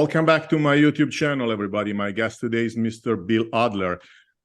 Welcome back to my YouTube channel, everybody. My guest today is Mr. Bill Adler,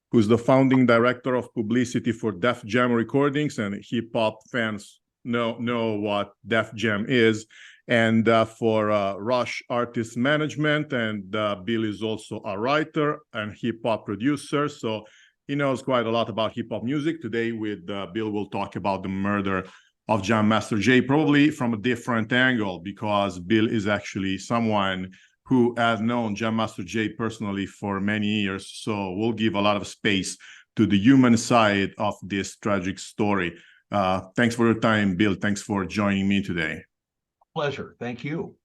who's the founding director of publicity for Def Jam Recordings, and hip-hop fans know what Def Jam is, and for Rush Artist Management. And Bill is also a writer and hip-hop producer, so he knows quite a lot about hip-hop music. Today with Bill, we'll talk about the murder of Jam Master Jay, probably from a different angle, because Bill is actually someone who has known Jam Master Jay personally for many years. So we'll give a lot of space to the human side of this tragic story. Thanks for your time, Bill. Thanks for joining me today. Pleasure. Thank you.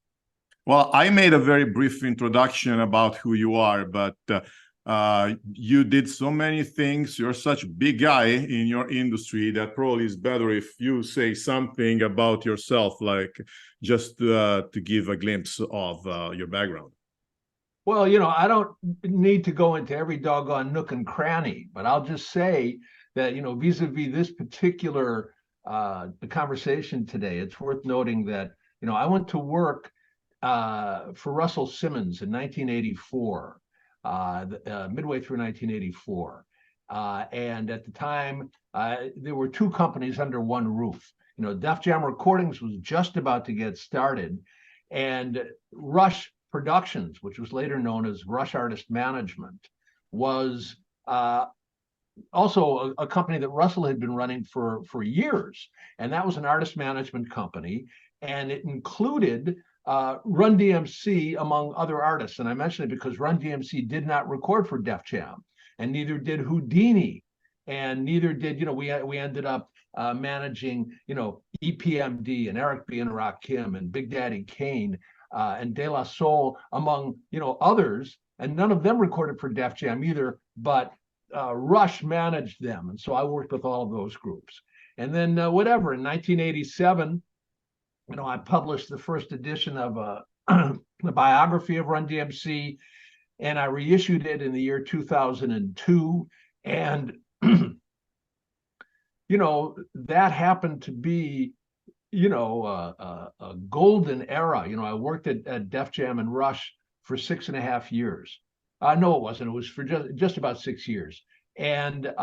Well, I made a very brief introduction about who you are, but you did so many things. You're such a big guy in your industry that probably is better if you say something about yourself, like just to give a glimpse of your background. Well, you know, I don't need to go into every doggone nook and cranny, but I'll just say that, you know, vis-a-vis this particular conversation today, it's worth noting that, you know, I went to work for Russell Simmons in 1984. Midway through 1984. And at the time, there were two companies under one roof. You know, Def Jam Recordings was just about to get started, and Rush Productions, which was later known as Rush Artist Management, was also a company that Russell had been running for years. And that was an artist management company, and it included Run-DMC, among other artists. And I mention it because Run-DMC did not record for Def Jam, and neither did Houdini, and neither did, you know, we ended up managing, you know, EPMD and Eric B. and Rakim and Big Daddy Kane and De La Soul, among, you know, others. And none of them recorded for Def Jam either, but Rush managed them. And so I worked with all of those groups. And then whatever, in 1987, you know, I published the first edition of the biography of Run-DMC, and I reissued it in the year 2002. And, you know, that happened to be, you know, a golden era. You know, I worked at Def Jam and Rush for 6.5 years. No, it wasn't. It was for just about 6 years. And it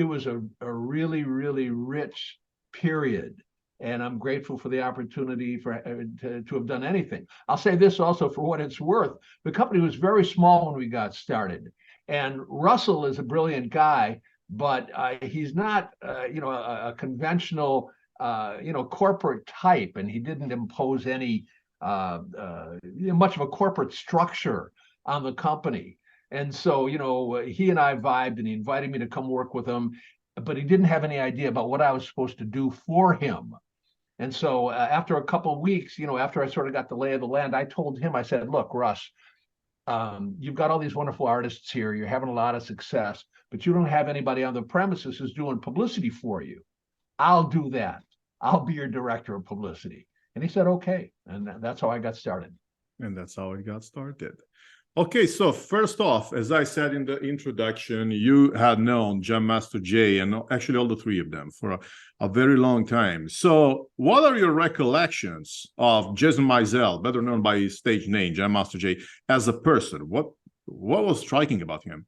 was a really, really rich period. And I'm grateful for the opportunity to have done anything. I'll say this also, for what it's worth. The company was very small when we got started. And Russell is a brilliant guy, but he's not, you know, a conventional, you know, corporate type. And he didn't impose any much of a corporate structure on the company. And so, you know, he and I vibed, and he invited me to come work with him, but he didn't have any idea about what I was supposed to do for him. And so after a couple of weeks, you know, after I sort of got the lay of the land, I told him, I said, look, Russ, you've got all these wonderful artists here. You're having a lot of success, but you don't have anybody on the premises who's doing publicity for you. I'll do that. I'll be your director of publicity. And he said, okay. And that's how I got started. And that's how it got started. Okay, so first off, as I said in the introduction, you had known Jam Master Jay, and actually all the three of them, for a very long time. So what are your recollections of Jason Mizell, better known by his stage name, Jam Master Jay, as a person? What was striking about him?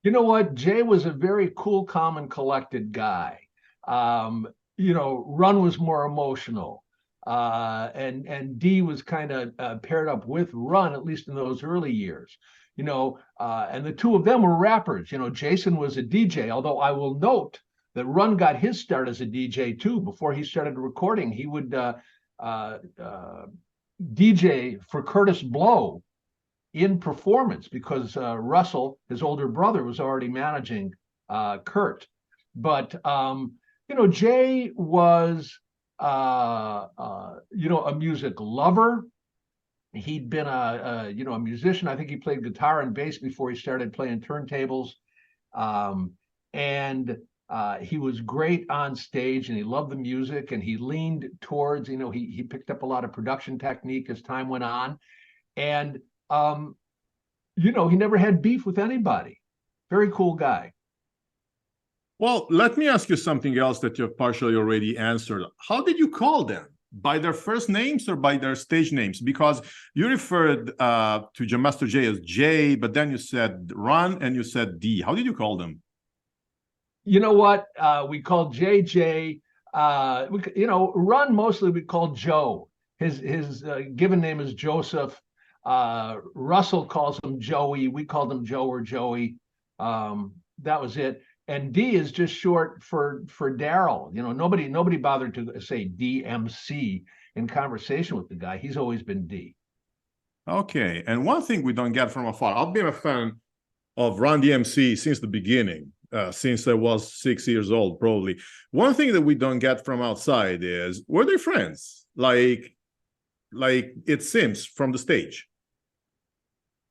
You know what? Jay was a very cool, calm, and collected guy. You know, Run was more emotional. And D was kind of paired up with Run, at least in those early years, you know, and the two of them were rappers. You know, Jason was a DJ, although I will note that Run got his start as a DJ too. Before he started recording, he would DJ for Curtis Blow in performance, because Russell, his older brother, was already managing Kurt. But, you know, Jay was you know, a music lover. He'd been you know, a musician. I think he played guitar and bass before he started playing turntables. And he was great on stage, and he loved the music, and he leaned towards, you know, he picked up a lot of production technique as time went on. And, you know, he never had beef with anybody. Very cool guy. Well, let me ask you something else that you've partially already answered. How did you call them? by their first names or by their stage names? Because you referred to Jam Master Jay as Jay, but then you said Run and you said D. How did you call them? You know what? We called JJ. Run mostly we called Joe. His given name is Joseph. Russell calls him Joey. We called him Joe or Joey. That was it. And D is just short for Daryl. You know, nobody bothered to say DMC in conversation with the guy. He's always been D. Okay. And one thing we don't get from afar, I've been a fan of Run-DMC since the beginning, since I was 6 years old, probably. One thing that we don't get from outside is, were they friends? Like it seems from the stage.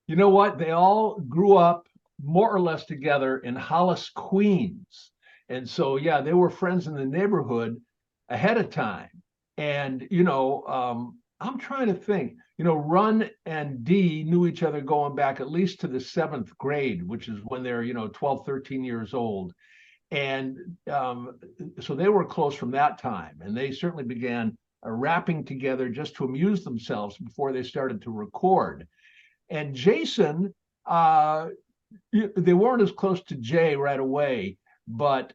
You know what? They all grew up more or less together in Hollis, Queens. And so, yeah, they were friends in the neighborhood ahead of time. And, I'm trying to think, Run and D knew each other going back at least to the 7th grade, which is when they're, 12, 13 years old. And so they were close from that time. And they certainly began rapping together just to amuse themselves before they started to record. And Jason, they weren't as close to Jay right away, but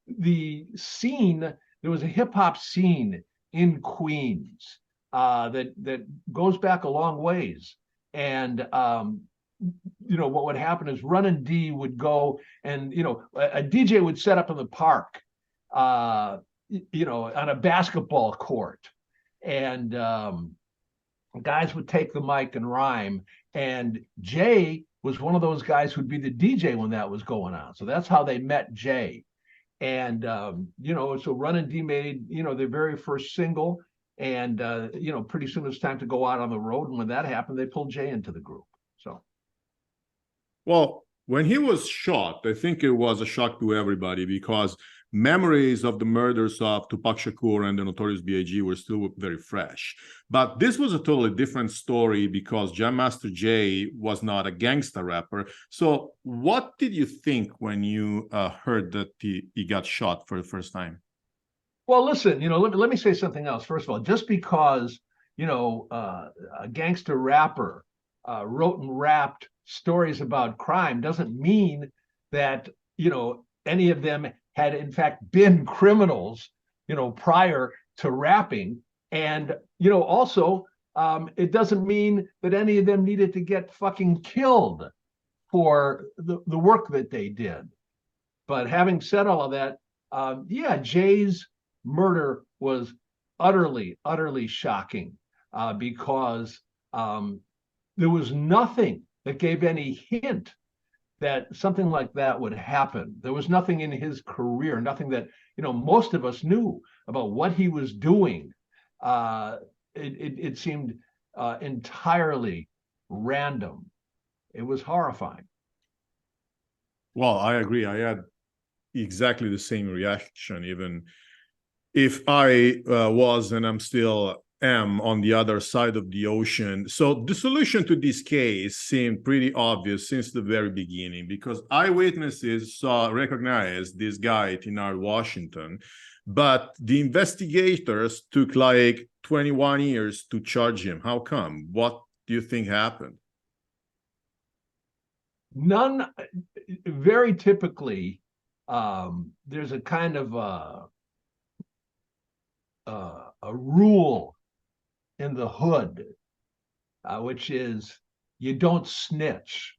the scene, there was a hip hop scene in Queens that goes back a long ways. And what would happen is Run and D would go and, a DJ would set up in the park, on a basketball court. And guys would take the mic and rhyme. And Jay was one of those guys who'd be the DJ when that was going on. So that's how they met Jay. And, so Run and D made, their very first single. And, pretty soon it's time to go out on the road. And when that happened, they pulled Jay into the group. So. Well, when he was shot, I think it was a shock to everybody because memories of the murders of Tupac Shakur and the Notorious B.I.G. were still very fresh. But this was a totally different story because Jam Master Jay was not a gangster rapper. So what did you think when you heard that he got shot for the first time? Well, listen, let me say something else. First of all, just because, a gangster rapper wrote and rapped stories about crime doesn't mean that, any of them had in fact been criminals, prior to rapping. And, also, it doesn't mean that any of them needed to get fucking killed for the work that they did. But having said all of that, Jay's murder was utterly, utterly shocking because there was nothing that gave any hint that something like that would happen. There was nothing in his career, nothing that, most of us knew about what he was doing. It seemed entirely random. It was horrifying. Well, I agree. I had exactly the same reaction, even if I was and I'm still am on the other side of the ocean. So the solution to this case seemed pretty obvious since the very beginning because eyewitnesses recognized this guy, Tinard Washington, but the investigators took like 21 years to charge him. How come? What do you think happened? None, very typically, there's a kind of a rule in the hood, which is you don't snitch.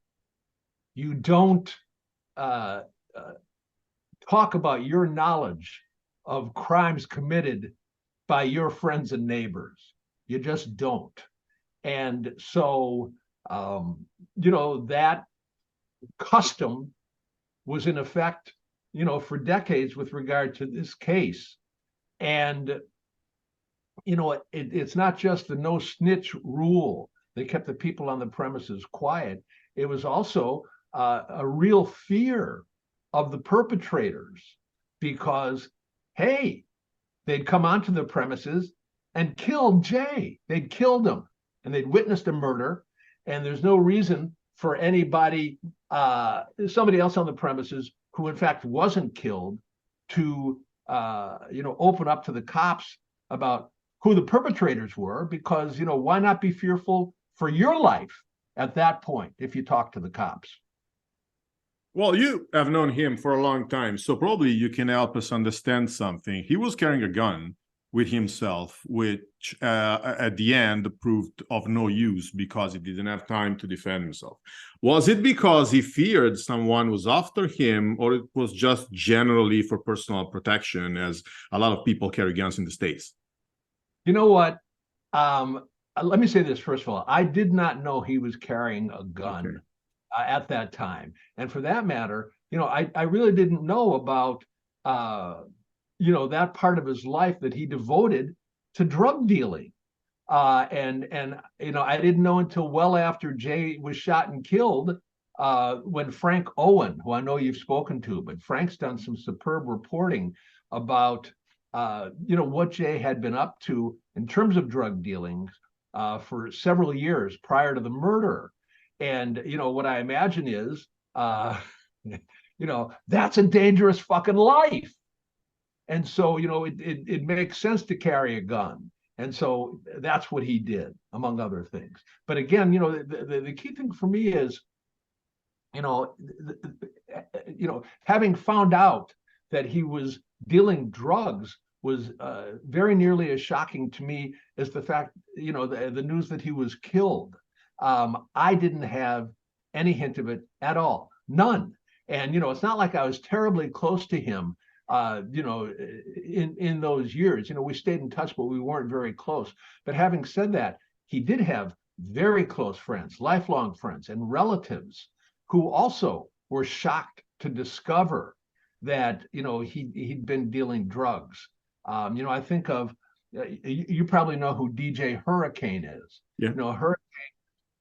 You don't talk about your knowledge of crimes committed by your friends and neighbors. You just don't. And so, that custom was in effect, for decades with regard to this case. And it's not just the no snitch rule that kept the people on the premises quiet. It was also a real fear of the perpetrators because, hey, they'd come onto the premises and killed Jay. They'd killed him and they'd witnessed a murder. And there's no reason for anybody, somebody else on the premises who in fact wasn't killed to, open up to the cops about who the perpetrators were, because, why not be fearful for your life at that point if you talk to the cops? Well, you have known him for a long time, so probably you can help us understand something. He was carrying a gun with himself, which at the end proved of no use because he didn't have time to defend himself. Was it because he feared someone was after him, or it was just generally for personal protection, as a lot of people carry guns in the States? You know what? Let me say this first of all. I did not know he was carrying a gun. Okay. At that time. And for that matter, I really didn't know about, that part of his life that he devoted to drug dealing. And I didn't know until well after Jay was shot and killed, when Frank Owen, who I know you've spoken to, but Frank's done some superb reporting about, what Jay had been up to in terms of drug dealings for several years prior to the murder. And, what I imagine is, that's a dangerous fucking life. And so, it makes sense to carry a gun. And so that's what he did, among other things. But again, the key thing for me is, having found out that he was dealing drugs was very nearly as shocking to me as the fact, the news that he was killed. I didn't have any hint of it at all, none. And it's not like I was terribly close to him, in those years. We stayed in touch, but we weren't very close. But having said that, he did have very close friends, lifelong friends, and relatives who also were shocked to discover that he'd been dealing drugs. I think of, you probably know who DJ Hurricane is. Yeah. Hurricane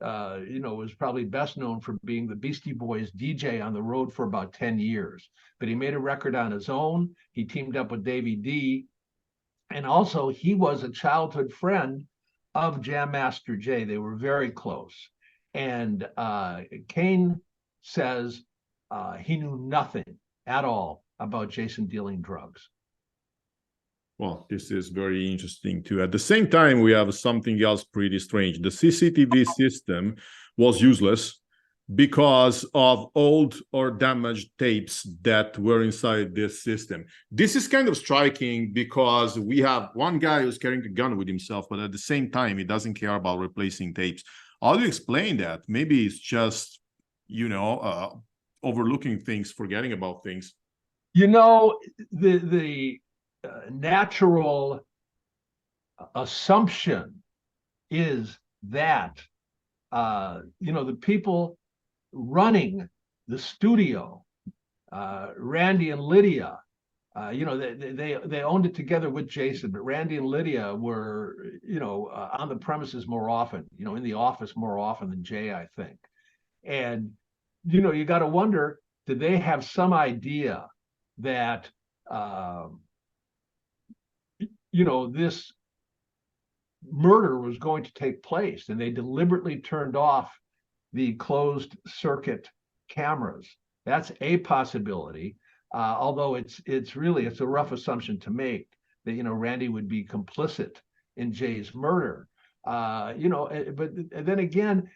was probably best known for being the Beastie Boys DJ on the road for about 10 years. But he made a record on his own. He teamed up with Davey D. And also, he was a childhood friend of Jam Master Jay. They were very close. And Kane says he knew nothing at all about Jason dealing drugs. Well, this is very interesting too. At the same time, we have something else pretty strange. The CCTV system was useless because of old or damaged tapes that were inside this system. This is kind of striking because we have one guy who's carrying a gun with himself, but at the same time, he doesn't care about replacing tapes. How do you explain that? Maybe it's just, overlooking things, forgetting about things. The natural assumption is that the people running the studio, Randy and Lydia, they owned it together with Jason, but Randy and Lydia were on the premises more often, in the office more often than Jay, I think. And you got to wonder, did they have some idea that this murder was going to take place, and they deliberately turned off the closed circuit cameras? That's a possibility, although it's a rough assumption to make that Randy would be complicit in Jay's murder. But then again,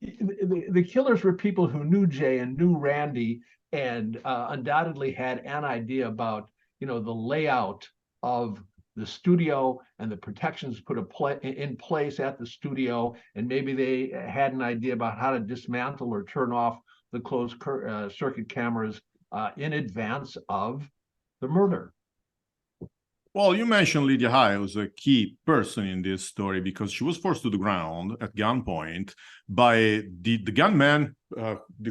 the killers were people who knew Jay and knew Randy, and undoubtedly had an idea about the layout of the studio and the protections put in place at the studio, and maybe they had an idea about how to dismantle or turn off the closed circuit cameras in advance of the murder. Well, you mentioned Lydia High was a key person in this story because she was forced to the ground at gunpoint by the gunman,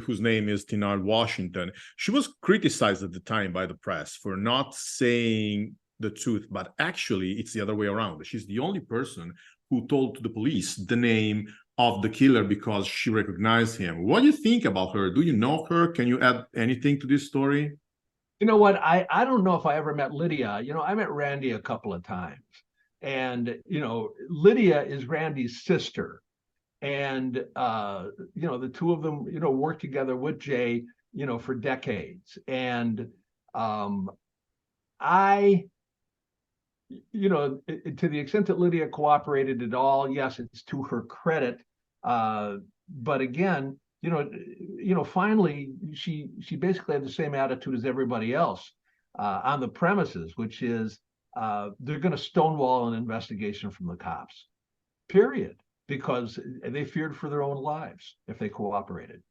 whose name is Tinard Washington. She was criticized at the time by the press for not saying the truth, but actually it's the other way around. She's the only person who told to the police the name of the killer because she recognized him. What do you think about her? Do you know her? Can you add anything to this story? You know what? I don't know if I ever met Lydia. I met Randy a couple of times. And, Lydia is Randy's sister. And, the two of them, worked together with Jay, for decades. And I to the extent that Lydia cooperated at all, yes, it's to her credit. But again, finally, she basically had the same attitude as everybody else on the premises, which is they're going to stonewall an investigation from the cops, period, because they feared for their own lives if they cooperated.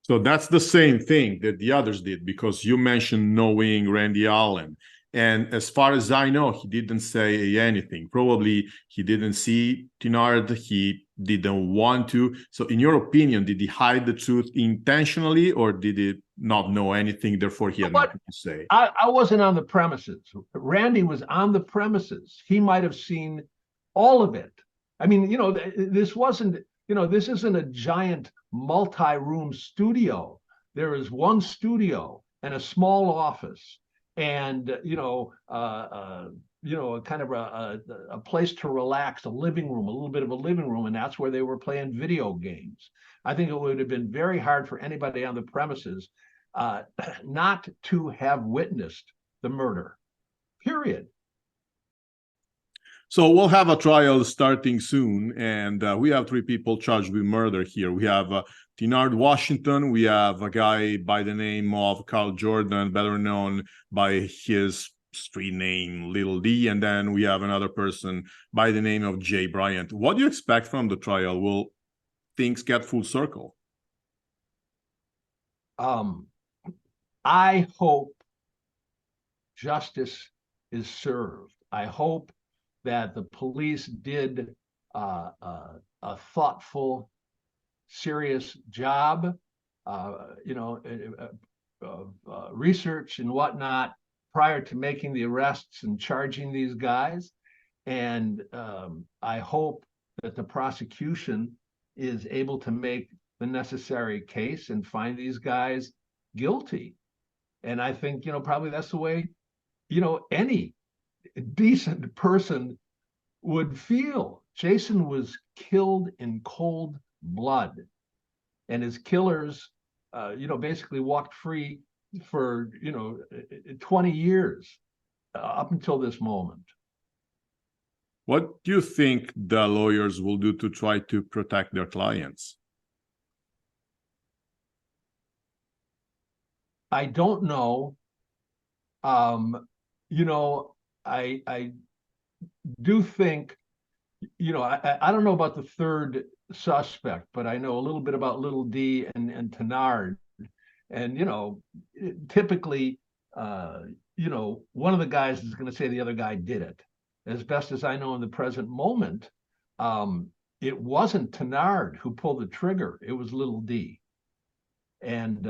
So that's the same thing that the others did, because you mentioned knowing Randy Allen. And as far as I know, he didn't say anything. Probably he didn't see Tenard. He didn't want to. So in your opinion, did he hide the truth intentionally, or did he not know anything, therefore he had nothing to say? I wasn't on the premises. Randy was on the premises. He might have seen all of it. I mean, this wasn't, this isn't a giant multi-room studio. There is one studio and a small office, and kind of a place to relax, a living room, a little bit of a living room, and that's where they were playing video games. I think it would have been very hard for anybody on the premises not to have witnessed the murder, period. So we'll have a trial starting soon, and we have 3 people charged with murder here. We have Tenard Washington, we have a guy by the name of Carl Jordan, better known by his street name Little D, and then we have another person by the name of Jay Bryant. What do you expect from the trial? Will things get full circle? I hope justice is served. I hope that the police did a thoughtful, serious job, research and whatnot prior to making the arrests and charging these guys. And I hope that the prosecution is able to make the necessary case and find these guys guilty. And I think, probably that's the way, any decent person would feel. Jason was killed in cold blood, and his killers, basically walked free for, 20 years up until this moment. What do you think the lawyers will do to try to protect their clients? I don't know. I do think, I don't know about the third suspect, but I know a little bit about Little D and Tenard. And, typically, one of the guys is going to say the other guy did it. As best as I know in the present moment, it wasn't Tenard who pulled the trigger. It was Little D. And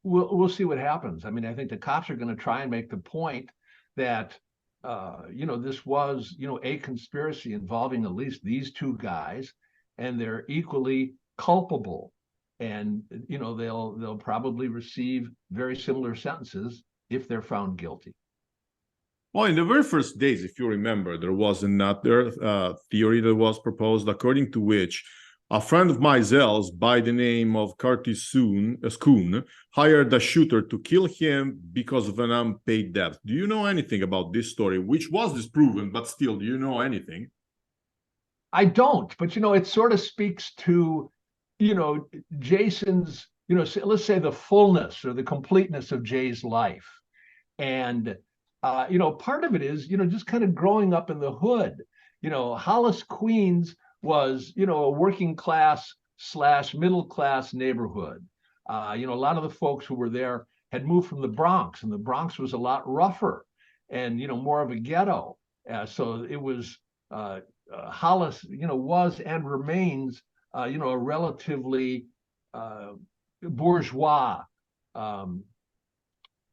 we'll see what happens. I mean, I think the cops are going to try and make the point that this was a conspiracy involving at least these 2 guys, and they're equally culpable, and they'll probably receive very similar sentences if they're found guilty. Well, in the very first days, if you remember, there was another theory that was proposed, according to which a friend of Meisel's by the name of Curtis Schoon hired a shooter to kill him because of an unpaid debt. Do you know anything about this story, which was disproven, but still, do you know anything? I don't, but it sort of speaks to, Jason's, let's say the fullness or the completeness of Jay's life. And, part of it is, just kind of growing up in the hood. Hollis, Queens was, a working class / middle class neighborhood. A lot of the folks who were there had moved from the Bronx, and the Bronx was a lot rougher and, more of a ghetto. So it was, Hollis, was and remains, a relatively bourgeois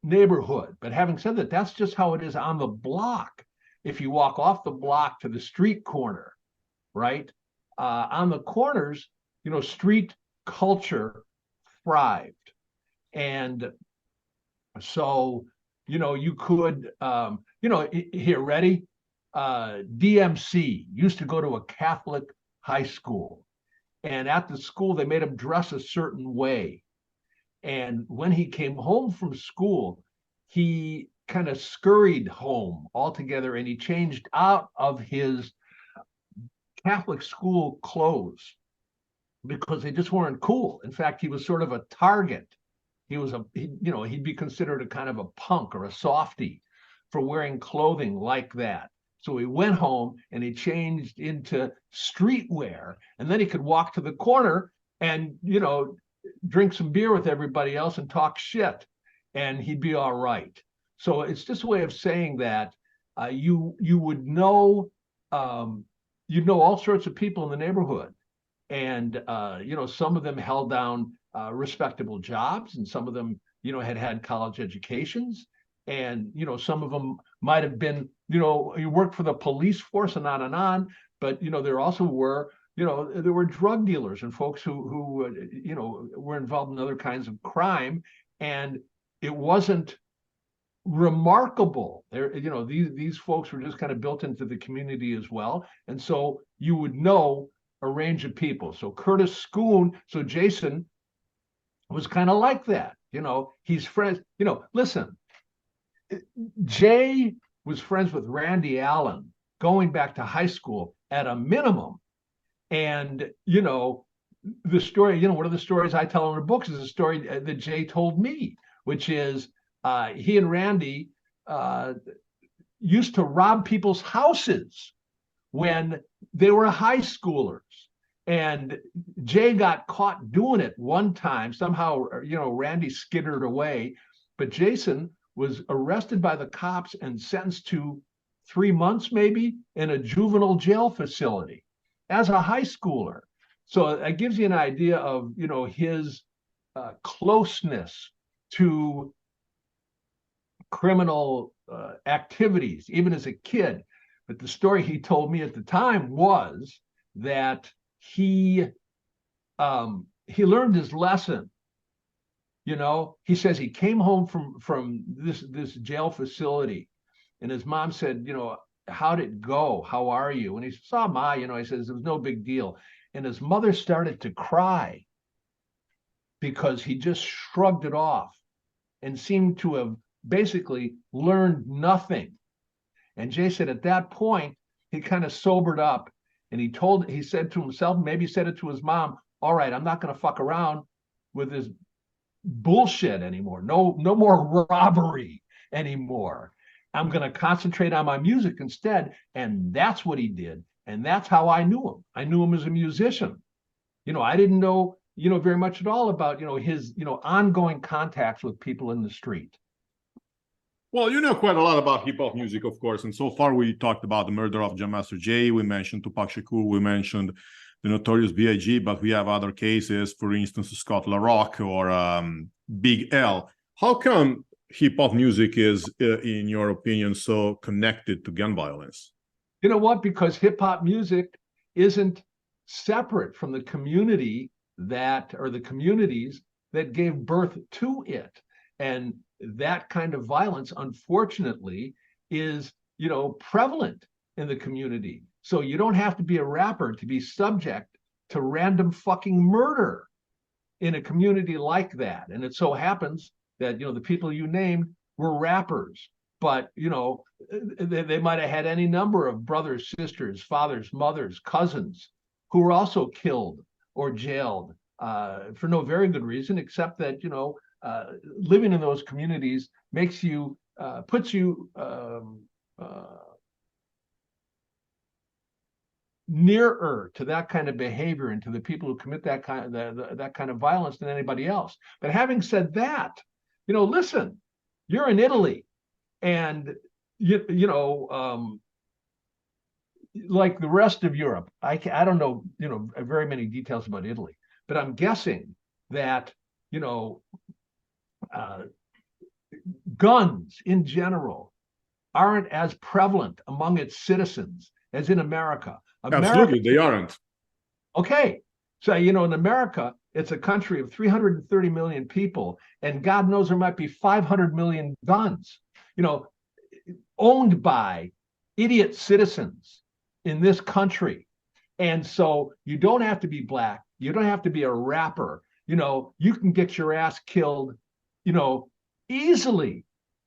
neighborhood. But having said that, that's just how it is on the block. If you walk off the block to the street corner, right? On the corners, street culture thrived. And so, you could, here, ready? DMC used to go to a Catholic high school. And at the school, they made him dress a certain way. And when he came home from school, he kind of scurried home altogether, and he changed out of his Catholic school clothes because they just weren't cool. In fact, he was sort of a target. He'd be considered a kind of a punk or a softy for wearing clothing like that. So he went home and he changed into streetwear, and then he could walk to the corner and, drink some beer with everybody else and talk shit, and he'd be all right. So it's just a way of saying that you would know, you'd know all sorts of people in the neighborhood, and some of them held down respectable jobs, and some of them had college educations, and some of them might have been you worked for the police force and on, but there also were there were drug dealers and folks who were involved in other kinds of crime, and it wasn't remarkable. These folks were just kind of built into the community as well, and so you would know a range of people. So Curtis Schoon, so Jason was kind of like that. He's friends. Listen, Jay was friends with Randy Allen going back to high school at a minimum. And, the story, one of the stories I tell in the books is a story that Jay told me, which is he and Randy used to rob people's houses when they were high schoolers. And Jay got caught doing it one time. Somehow, Randy skittered away, but Jason was arrested by the cops and sentenced to 3 months maybe in a juvenile jail facility as a high schooler. So that gives you an idea of, his closeness to criminal activities, even as a kid. But the story he told me at the time was that he learned his lesson. He says he came home from this jail facility, and his mom said, how'd it go? How are you? And he saw Ma, he says it was no big deal. And his mother started to cry because he just shrugged it off and seemed to have basically learned nothing. And Jay said at that point, he kind of sobered up, and he said to himself, maybe he said it to his mom, all right, I'm not going to fuck around with this bullshit anymore. No more robbery anymore. I'm going to concentrate on my music instead. And that's what he did. And that's how I knew him. I knew him as a musician. I didn't know, very much at all about, his, ongoing contacts with people in the street. Well, you know quite a lot about hip hop music, of course. And so far, we talked about the murder of Jam Master Jay. We mentioned Tupac Shakur. We mentioned the Notorious B.I.G., but we have other cases, for instance, Scott LaRock or Big L. How come hip hop music is, in your opinion, so connected to gun violence? You know what? Because hip hop music isn't separate from the community or the communities that gave birth to it. And that kind of violence, unfortunately, is, prevalent in the community. So you don't have to be a rapper to be subject to random fucking murder in a community like that. And it so happens that, the people you named were rappers, but, they might have had any number of brothers, sisters, fathers, mothers, cousins who were also killed or jailed for no very good reason, except that, living in those communities puts you nearer to that kind of behavior and to the people who commit that kind of violence than anybody else. But having said that, listen, you're in Italy, and like the rest of Europe, I don't know, very many details about Italy, but I'm guessing that, guns in general aren't as prevalent among its citizens as in America. Absolutely, they aren't. Okay. So, in America, it's a country of 330 million people, and God knows there might be 500 million guns, owned by idiot citizens in this country. And so you don't have to be black. You don't have to be a rapper. You can get your ass killed, easily.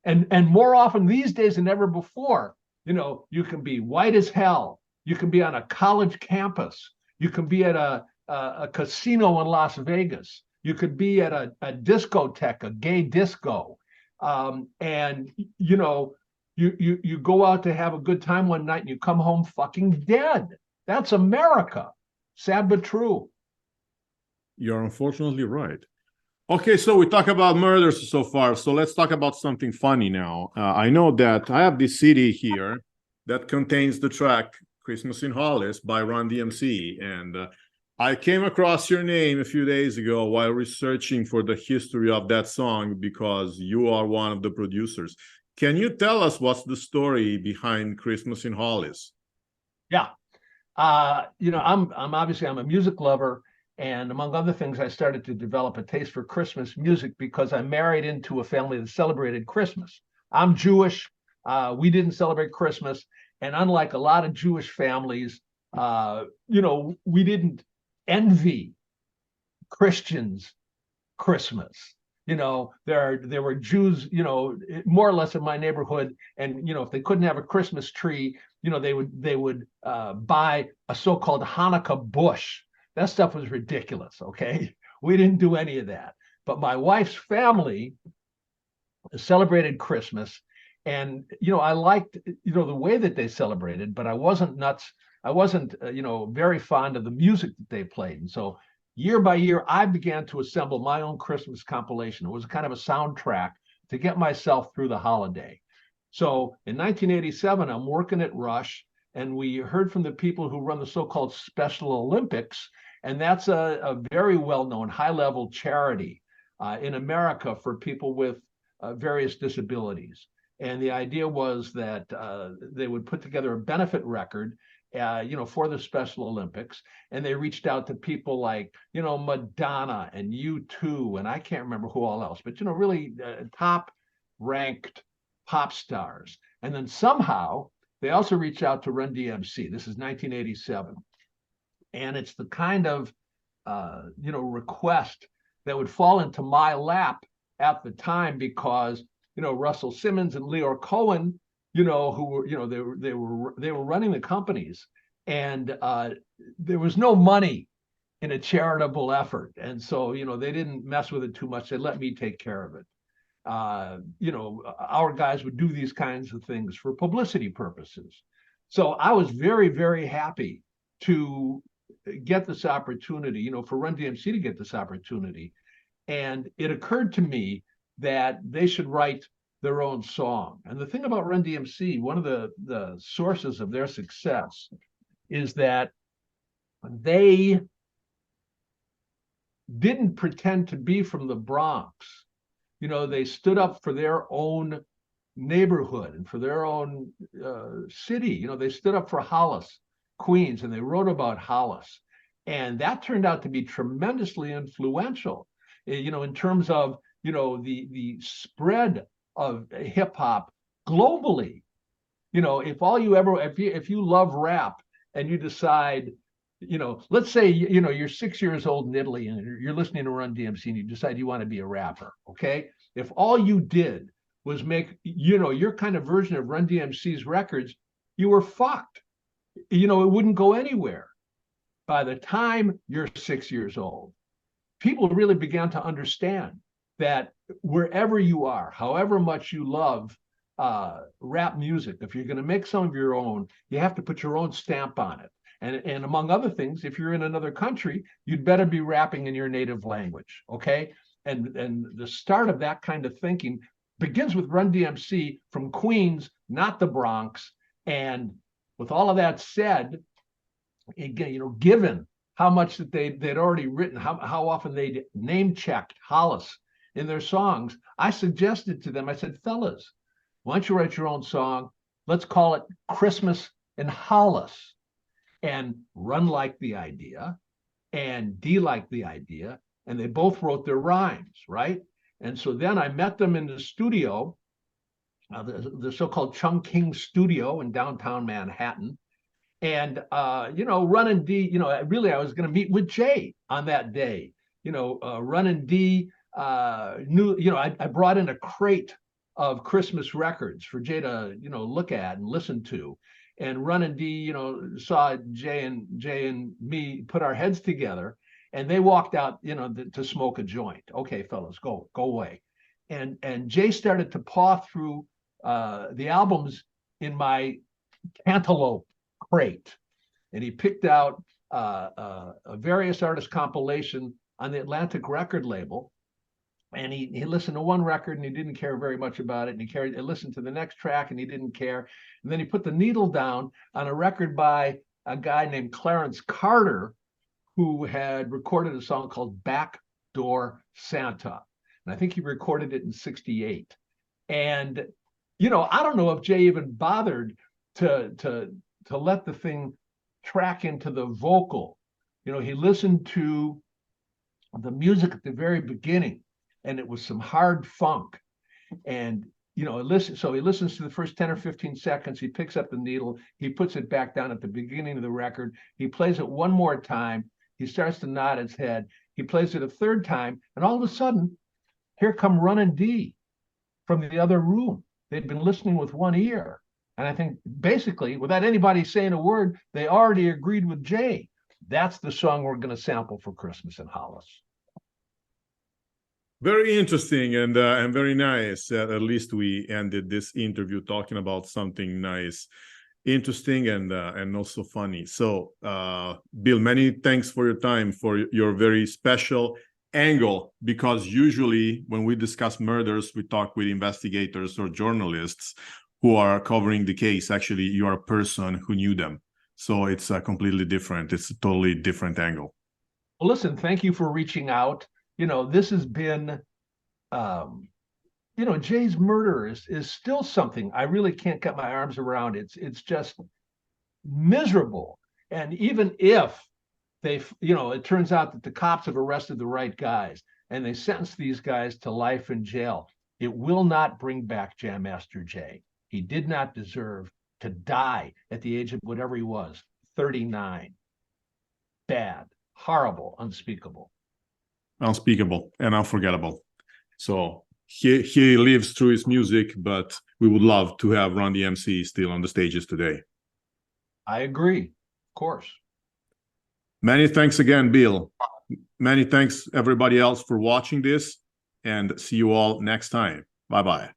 And more often these days than ever before, you can be white as hell. You can be on a college campus. You can be at a casino in Las Vegas. You could be at a discotheque, a gay disco. And you go out to have a good time one night and you come home fucking dead. That's America. Sad but true. You're unfortunately right. Okay, so we talk about murders so far. So let's talk about something funny now. I know that I have this CD here that contains the track Christmas in Hollis by Run-DMC. And I came across your name a few days ago while researching for the history of that song because you are one of the producers. Can you tell us what's the story behind Christmas in Hollis? Yeah. I'm obviously I'm a music lover. And among other things, I started to develop a taste for Christmas music because I married into a family that celebrated Christmas. I'm Jewish. We didn't celebrate Christmas. And unlike a lot of Jewish families, we didn't envy Christians' Christmas. There were Jews, more or less in my neighborhood. And, if they couldn't have a Christmas tree, they would buy a so-called Hanukkah bush. That stuff was ridiculous, okay? We didn't do any of that. But my wife's family celebrated Christmas. And, I liked, the way that they celebrated, but I wasn't nuts. I wasn't, very fond of the music that they played. And so year by year, I began to assemble my own Christmas compilation. It was kind of a soundtrack to get myself through the holiday. So in 1987, I'm working at Rush, and we heard from the people who run the so-called Special Olympics. And that's a very well-known high-level charity in America for people with various disabilities. And the idea was that they would put together a benefit record, for the Special Olympics. And they reached out to people like, Madonna and U2, and I can't remember who all else, but, really top-ranked pop stars. And then somehow they also reached out to Run-DMC. This is 1987. And it's the kind of, request that would fall into my lap at the time because, Russell Simmons and Leor Cohen, who were, they were running the companies, and there was no money in a charitable effort. And so, they didn't mess with it too much. They let me take care of it. Our guys would do these kinds of things for publicity purposes. So I was very, very happy to get this opportunity, for Run-DMC to get this opportunity. And it occurred to me that they should write their own song. And the thing about Run-DMC, one of the sources of their success is that they didn't pretend to be from the Bronx. They stood up for their own neighborhood and for their own city. They stood up for Hollis, Queens, and they wrote about Hollis. And that turned out to be tremendously influential, in terms of, the spread of hip hop globally. If you love rap and you decide, let's say, you're 6 years old in Italy and you're listening to Run-DMC and you decide you want to be a rapper, okay? If all you did was make, your kind of version of Run-DMC's records, you were fucked. It wouldn't go anywhere. By the time you're 6 years old, people really began to understand that wherever you are, however much you love rap music, if you're going to make some of your own, you have to put your own stamp on it. And among other things, if you're in another country, you'd better be rapping in your native language, okay? And the start of that kind of thinking begins with Run-DMC from Queens, not the Bronx. And with all of that said, again, given how much that they'd already written, how often they'd name-checked Hollis in their songs, I suggested to them, I said, fellas, why don't you write your own song? Let's call it Christmas in Hollis. And Run liked the idea, and D liked the idea, and they both wrote their rhymes, right? And so then I met them in the studio, the so-called Chung King studio in downtown Manhattan. And, Run and D, really I was going to meet with Jay on that day. Run and D I brought in a crate of Christmas records for Jay to, look at and listen to. And Run-D, saw Jay and me put our heads together, and they walked out, to smoke a joint. Okay, fellas, go away. And Jay started to paw through the albums in my cantaloupe crate, and he picked out a various artist compilation on the Atlantic record label. And he listened to one record and he didn't care very much about it. And he listened to the next track and he didn't care. And then he put the needle down on a record by a guy named Clarence Carter, who had recorded a song called Backdoor Santa. And I think he recorded it in '68. And, I don't know if Jay even bothered to let the thing track into the vocal. He listened to the music at the very beginning, and it was some hard funk. And, so he listens to the first 10 or 15 seconds, he picks up the needle, he puts it back down at the beginning of the record, he plays it one more time, he starts to nod his head, he plays it a third time, and all of a sudden, here come Run-D from the other room. They'd been listening with one ear. And I think basically, without anybody saying a word, they already agreed with Jay. That's the song we're going to sample for Christmas in Hollis. Very interesting and very nice. At least we ended this interview talking about something nice, interesting, and also funny. So, Bill, many thanks for your time, for your very special angle, because usually when we discuss murders, we talk with investigators or journalists who are covering the case. Actually, you are a person who knew them. So it's completely different. It's a totally different angle. Well, listen, thank you for reaching out. This has been, Jay's murder is still something I really can't get my arms around. It's just miserable. And even if it turns out that the cops have arrested the right guys and they sentence these guys to life in jail, it will not bring back Jam Master Jay. He did not deserve to die at the age of whatever he was, 39. Bad, horrible, unspeakable. Unspeakable and unforgettable. So he lives through his music, but we would love to have Run-DMC still on the stages today. I agree, of course. Many thanks again, Bill. Many thanks everybody else for watching this, and see you all next time. Bye-bye.